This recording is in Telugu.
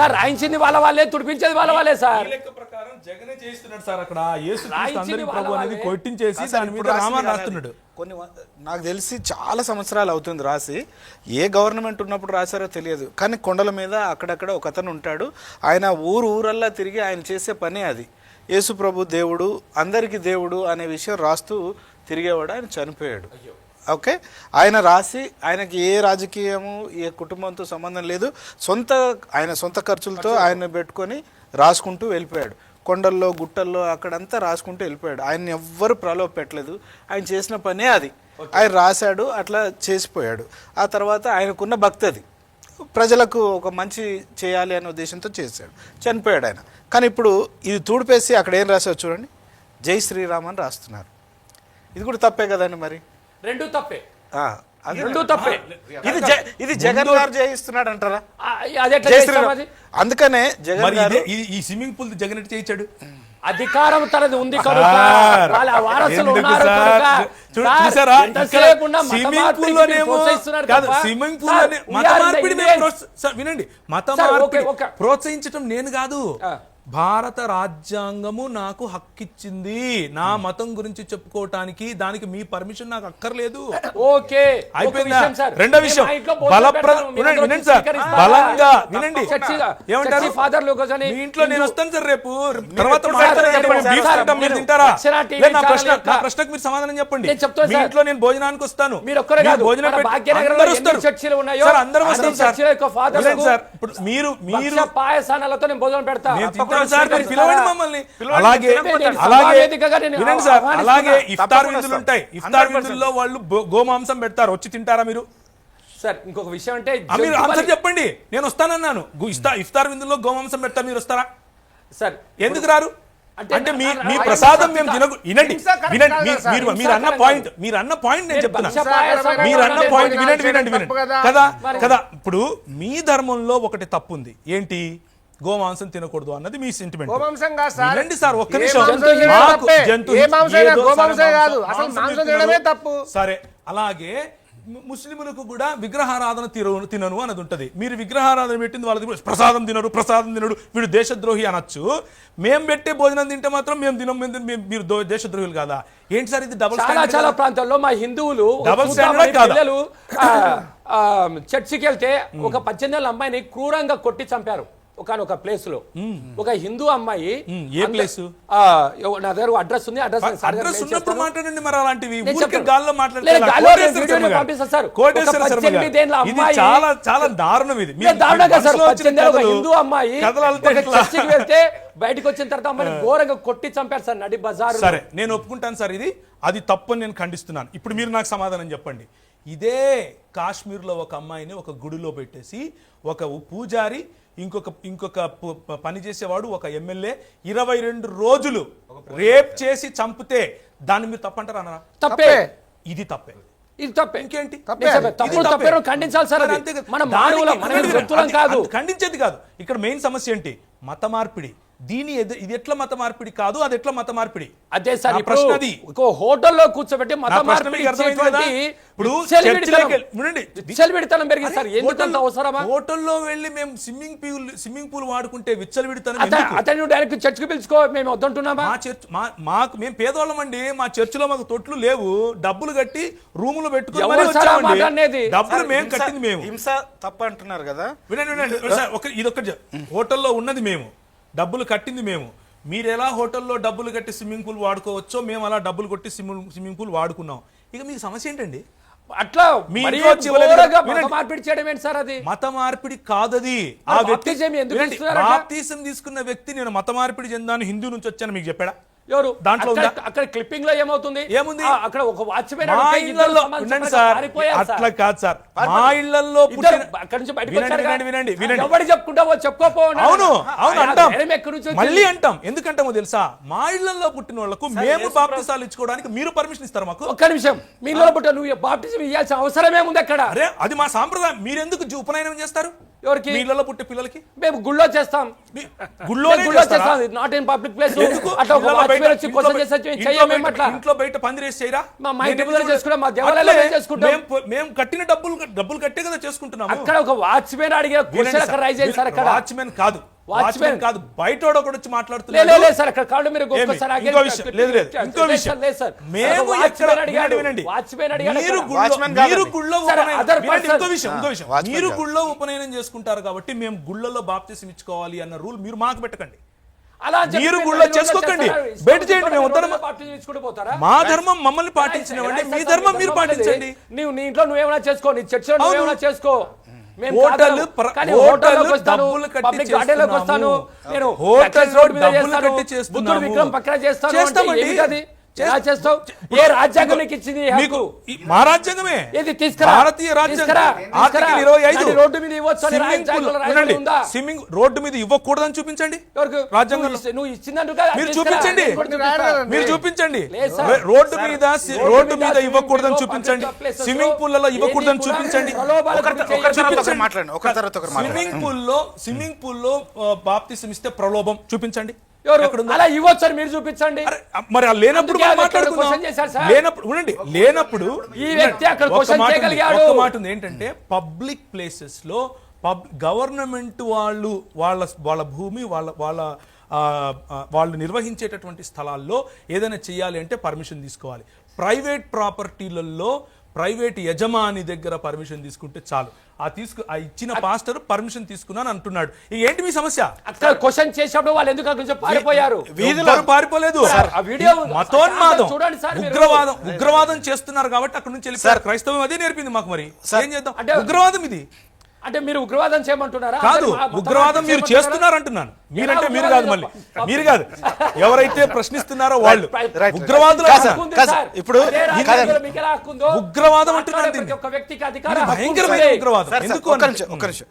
సార్ రాయించింది వాళ్ళే తుడిపించేది వాళ్ళే సార్. లెక్క ప్రకారం జగనే చేస్తున్నాడు సార్ అక్కడ యేసుక్రీస్తు అందరి ప్రభు అనేది కొట్టించేసి దాని మీద రామాన్ని రాస్తున్నాడు. కొన్ని నాకు తెలిసి చాలా సంవత్సరాలు అవుతుంది రాసి, ఏ గవర్నమెంట్ ఉన్నప్పుడు రాశారో తెలియదు, కానీ కొండల మీద అక్కడక్కడ ఒక అతను ఉంటాడు, ఆయన ఊరల్లా తిరిగి ఆయన చేసే పనే అది. యేసు ప్రభు దేవుడు, అందరికీ దేవుడు అనే విషయం రాస్తూ తిరిగేవాడు. ఆయన చనిపోయాడు. ఓకే, ఆయన రాసి ఆయనకి ఏ రాజకీయము ఏ కుటుంబంతో సంబంధం లేదు, ఆయన సొంత ఖర్చులతో ఆయన పెట్టుకొని రాసుకుంటూ వెళ్ళిపోయాడు. కొండల్లో గుట్టల్లో అక్కడంతా రాసుకుంటూ వెళ్ళిపోయాడు. ఆయన ఎవ్వరు ప్రలోభ పెట్టలేదు, ఆయన చేసిన పనే అది. ఆయన రాశాడు, అట్లా చేసిపోయాడు. ఆ తర్వాత ఆయనకున్న భక్తి అది, ప్రజలకు ఒక మంచి చేయాలి అనే ఉద్దేశంతో చేశాడు, చనిపోయాడు ఆయన. కానీ ఇప్పుడు ఇది తూడిపేసి అక్కడ ఏం రాశారు చూడండి, జై శ్రీరామ్ అని రాస్తున్నారు. ఇది కూడా తప్పే కదండి. మరి రెండు తప్పే, రెండు తప్పే. ఇది జగన్ గారు జయిస్తున్నాడు అంటారా? అందుకనే జగన్ గారు ఈ స్విమ్మింగ్ పూల్ జగన్ చేయించాడు. అధికారం తనది ఉంది కనుక వారసులు ఉన్నారు వినండి, మత మార్పిడి ప్రోత్సహించడం నేను కాదు, భారత రాజ్యాంగము నాకు హక్కిచ్చింది నా మతం గురించి చెప్పుకోవటానికి, దానికి మీ పర్మిషన్ నాకు అక్కర్లేదు. ఓకే, అయిపోయిందా? రెండో విషయం, వినండి సార్, బలంగా వినండి. ఏమంటారు? మీ ఇంట్లో నేను వస్తాను సార్ రేపు, తర్వాత మీరు తింటారా? నా ప్రశ్నకు మీరు సమాధానం చెప్పండి. మీ ఇంట్లో నేను భోజనానికి వస్తాను, భోజనం అందరూ వస్తాం సార్. ఇప్పుడు మీరు పాయసానాలతో నేను భోజనం పెడతా పిలవండి మమ్మల్ని. అలాగే వినండి సార్, అలాగే ఇఫ్తార్ విందులు ఉంటాయి, ఇఫ్తార్ విందుల్లో వాళ్ళు గోమాంసం పెడతారు, వచ్చి తింటారా మీరు? సార్ ఇంకొక విషయం అంటే మీరు ఆన్సర్ చెప్పండి. నేను వస్తానన్నాను, ఇఫ్తార్ విందుల్లో గోమాంసం పెడతారు, మీరు వస్తారా? సార్ ఎందుకు రారు? అంటే మీ ప్రసాదం మేము తినకు. వినండి, మీరు అన్న పాయింట్ నేను చెప్తున్నా, మీరు అన్న పాయింట్ వినండి కదా కదా. ఇప్పుడు మీ ధర్మంలో ఒకటి తప్పు ఉంది, ఏంటి? గోమాంసం తినకూడదు అన్నది మీ సెంటిమెంట్. వినండి సార్, ఒక్క నిమిషం. సరే, అలాగే ముస్లింలకు కూడా విగ్రహారాధన తినను అన్నది ఉంటది. మీరు విగ్రహారాధన పెట్టింది వాళ్ళది ప్రసాదం తినడు, వీడు దేశద్రోహి అనొచ్చు. మేము పెట్టే భోజనం తింటే మాత్రం మేము తినం, మీరు దేశద్రోహులు కాదా? ఏంటి సార్ ఇది? Double standard. చాలా ప్రాంతాల్లో మా హిందువులు డబుల్ స్టాండర్డ్ కాదా? చర్చికి వెళ్తే ఒక 18 ఏళ్ల అమ్మాయిని క్రూరంగా కొట్టి చంపారు ఒక ప్లేస్ లో. ఒక హిందూ అమ్మాయి, ఏ ప్లేస్? నా దగ్గర అడ్రస్ ఉంది, అడ్రస్ ఉన్నప్పుడు మాట్లాడండి. మరి అలాంటివి చాలా దారుణం ఇది. హిందూ అమ్మాయి చర్చికి వెళ్తే బయటకు వచ్చిన తర్వాత అమ్మాయిని ఘోరంగా కొట్టి చంపారు సార్ నడి బజార్. సరే, నేను ఒప్పుకుంటాను సార్, అది తప్పని నేను ఖండిస్తున్నాను. ఇప్పుడు మీరు నాకు సమాధానం చెప్పండి. ఇదే కాశ్మీర్లో ఒక అమ్మాయిని ఒక గుడిలో పెట్టేసి ఒక పూజారి, ఇంకొక పని చేసేవాడు, ఒక ఎమ్మెల్యే 22 రోజులు రేప్ చేసి చంపితే దాన్ని మీరు తప్పంటారా? అన్నారా? తప్పే. ఇది తప్పే. ఇంకేంటి? ఖండించేది కాదు. ఇక్కడ మెయిన్ సమస్య ఏంటి? మత మార్పిడి. ఇది ఎట్లా మత మార్పిడి కాదు, అది ఎట్లా మత మార్పిడి? అదే సార్ ప్రశ్న. అది హోటల్లో కూర్చోబెట్టి మత మార్పిడి. హోటల్లో వెళ్ళి మేము స్విమ్మింగ్ పూల్ వాడుకుంటే విచ్చలవిడితనం. అతను డైరెక్ట్ చర్చికి పిలుచుకో, మేము వద్దంటున్నామా? మేము పేదవాళ్ళం అండి, మా చర్చిలో మాకు తొట్లు లేవు, డబ్బులు కట్టి రూములు పెట్టుకుని డబ్బులు మేము కట్టింది మేము. హింస తప్ప అంటున్నారు కదా. వినండి, ఇదొక్కటి. హోటల్లో ఉన్నది మేము, డబ్బులు కట్టింది మేము. మీరు ఎలా హోటల్లో డబ్బులు కట్టి స్విమ్మింగ్ పూల్ వాడుకోవచ్చో మేము అలా డబ్బులు కొట్టి స్విమ్మింగ్ పూల్ వాడుకున్నాం. ఇక మీకు సమస్య ఏంటండి? అట్లా మార్పిడి చేయడం ఏంటి సార్? అది మత మార్పిడి కాదది. బాప్తిసం తీసుకున్న వ్యక్తి నేను మత మార్పిడి చెందాను, హిందూ నుంచి వచ్చాను మీకు చెప్పాడా? ఎవరు? దాంట్లో అక్కడ క్లిప్పింగ్ లో ఏముంది? అక్కడ ఒక వాచ్మెన్ అట్లా కాదు సార్, మా ఇళ్లలో అవును అంటాం, మళ్ళీ అంటాం. ఎందుకంటామో తెలుసా? మా ఇళ్లలో పుట్టిన వాళ్ళకు మేము బాప్తిసాలు ఇచ్చుకోవడానికి మీరు పర్మిషన్ ఇస్తారు మాకు? ఒక్క నిమిషం, మీ ఇళ్లలో పుట్టిన నువ్వు బాప్తిజం ఇవ్వాల్సిన అవసరం ఏముంది అక్కడ? అరే అది మా సాంప్రదాయం, మీరు ఎందుకు ఉపనయనం చేస్తారు? ఎవరికి? మీ ఇళ్ళలో పుట్టే పిల్లలకి మేము గుళ్ళో చేస్తాం, గుళ్ళోనే గుళ్ళో చేస్తారా? చేస్తాం, నాట్ ఇన్ పబ్లిక్ ప్లేస్. ఎందుకు? అట్లా ఒక ఇళ్ళలో వాచ్మెన్ బయట- వచ్చి ఇంట్లో క్వశ్చన్ బయట- చేస్తే ఇంట్లో చెయ్యం మేము బయట- అట్లా. ఇంట్లో బయట పందిరేసి చేయరా? మా ఇంటి ముందర చేసుకుంటాం, మా దేవాలయంలో అట్లే మేము చేసుకుంటాం. మేము కట్టిన డబ్బులు కట్టే కదా చేసుకుంటున్నాము. అక్కడ ఒక వాచ్మెన్ అడిగిన క్వశ్చన్ అక్కడ రైజ్ అయింది సార్. అక్కడ వాచ్మెన్ కాదు, వాచ్మెన్ వాచ్మెన్ కాదు, బయట ఒకటి వచ్చి లేదు మాట్లాడుతున్నాడు. లేదు సార్, అక్కడ కావాలి మీరు ఏమి? ఒక్కసారి ఆగండి. ఇంకో విషయం, లేదు లేదు, ఇంకో లేదు విషయం. సార్, లేదు సార్. మేము వాచ్మెన్ ఎక్కడ- అడిగాడు, వినండి. వాచ్మెన్ అడిగాడు మీరు అక్కడ. గుళ్ళో- వాచ్మెన్ మీరు కాదండి. గుళ్ళో సార్, ఉపనయనం- other వినండి, ఇంకో person. విషయం, ఇంకో విషయం. వాచ్మెన్ మీరు కాదు. గుళ్ళో ఉపనయనం చేసుకుంటారు కాబట్టి మేము గుళ్ళలో బాప్తిసం ఇచ్చుకోవాలి అన్న రూల్ మీరు మాకు పెట్టకండి. అలా అని చెప్పి మీరు మీరు గుళ్ళో బయట చేసుకోకండి. చేస్తారా? బయట చేయండి, మేము రోడ్డు వద్దనమా? మీద పార్టీ చేసుకుంటూ పోతారా? మా ధర్మం మమ్మల్ని పాటించినవండి, మీ ధర్మం మీరు పాటించండి. నువ్వు నీ ఇంట్లో నువ్వేమైనా చేసుకో, నీ చర్చిలో అవును. నువ్వేమైనా చేసుకో. మేము హోటల్ కాదు. కానీ హోటల్ హోటల్లోకి వస్తాను, డబ్బులు కట్టి పబ్లిక్ గార్డెన్లోకి వస్తాను, నేను హోటల్ నెక్లెస్ రోడ్ మీద డబ్బులు చేస్తాను, కట్టి చేస్తున్నాము. బుద్ధుడు విగ్రహం పక్కన చేస్తాను అంటే చేస్తామండి. ఏమిటి అది? ఎలా చేస్తావు? ఏ రాజ్యాంగం నీకు ఇచ్చింది ఈ మీకు హక్కు? మా రాజ్యాంగమే, ఏది తీసుకురా, భారతీయ రాజ్యాంగం తీసుకురా, ఆర్టికల్ తీసుకురా. 25. దాన్ని రోడ్డు మీద ఇవ్వచ్చు అని స్విమ్మింగ్ పూల్ రాజ్యాంగంలో రాసి వినండి, ఉందా? స్విమ్మింగ్ రోడ్డు మీద ఇవ్వకూడదని చూపించండి. ఎవరికి? రాజ్యాంగంలో నువ్వు ఇచ్చిందంటూ కదా, మీరు తీసుకురా. చూపించండి. నేను కూడా చూపిస్తా. మీరు చూపించండి. లేదు సార్. రోడ్డు మీద మీద ఇవ్వకూడదని స్విమ్మింగ్ చూపించండి. పూల్, పబ్లిక్ స్విమ్మింగ్ పూల్లలో ఇవ్వకూడదని ఏది కూడా చూపించండి. ప్రలోభాలకు ఒకరి గురి తర్వాత చేయొద్దు. ఒకరు మాట్లాడండి, ఒకరి తర్వాత ఒకరు మాట్లాడండి. స్విమ్మింగ్ పూల్లో బాప్తిసం ఇస్తే ప్రలోభం చూపించండి. ఎవరు? ఎక్కడుందో? అలా ఇవ్వచ్చు అని మీరు చూపించండి. అరే, మరి ఆ లేనప్పుడు అందుకే మనం అక్కడ మాట్లాడుకుందాం. క్వశ్చన్ చేశారు సార్. లేనప్పుడు ఉండండి, లేనప్పుడు ఈ వ్యక్తి అక్కడ ఒక్క క్వశ్చన్ మాట ఉంది, చేయగలిగాడు. ఒక్క మాట ఉంది ఏంటంటే పబ్లిక్ ప్లేసెస్ లో గవర్నమెంట్ వాళ్ళ భూమి వాళ్ళు నిర్వహించేటటువంటి స్థలాల్లో ఏదైనా చేయాలి అంటే పర్మిషన్ తీసుకోవాలి. ప్రైవేట్ ప్రాపర్టీలలో ప్రైవేట్ యజమాని దగ్గర పర్మిషన్ తీసుకుంటే చాలు. ఆ ఇచ్చిన పాస్టర్ పర్మిషన్ తీసుకున్నాను అంటున్నాడు. ఏంటి మీ సమస్య? అక్కడ క్వశ్చన్ చేసినప్పుడు వాళ్ళు ఎందుకు అక్కడ నుంచి పారిపోయారు? ఎవ్వరూ పారిపోలేదు. ఆ వీడియో ఉంది. మతోన్మాదం, చూడండి సార్ మీరు. ఉగ్రవాదం చేస్తున్నారు కాబట్టి అక్కడ నుంచి వెళ్ళిపోయారు. క్రైస్తవం అదే నేర్పింది మాకు. మరి ఏం చేద్దాం? అంటే ఉగ్రవాదం ఇది అంటే మీరు ఉగ్రవాదం చేయమంటున్నారా? కాదు, మరి మా ఉగ్రవాదం మీరు చేయమంటున్నారా? చేస్తున్నారు అంటున్నాను. మీరంటే మీరు కాదు, మళ్ళీ మీరు కాదు, ఎవరైతే ప్రశ్నిస్తున్నారో వాళ్ళు ఉగ్రవాదులు హక్కు ఉంది సార్. ఇప్పుడు అదే రాజ్యాంగంలో మీకు ఎలా హక్కు ఉందో ఉగ్రవాదం అంటున్నాను మాట్లాడే దీన్ని. ప్రతి ఒక్క వ్యక్తికి అధికారం, హక్కు భయంకరమైన ఉంది. ఉగ్రవాదం. సార్, ఎందుకు ఒక్క అంటే- నిమిషం, ఒక్క నిమిషం.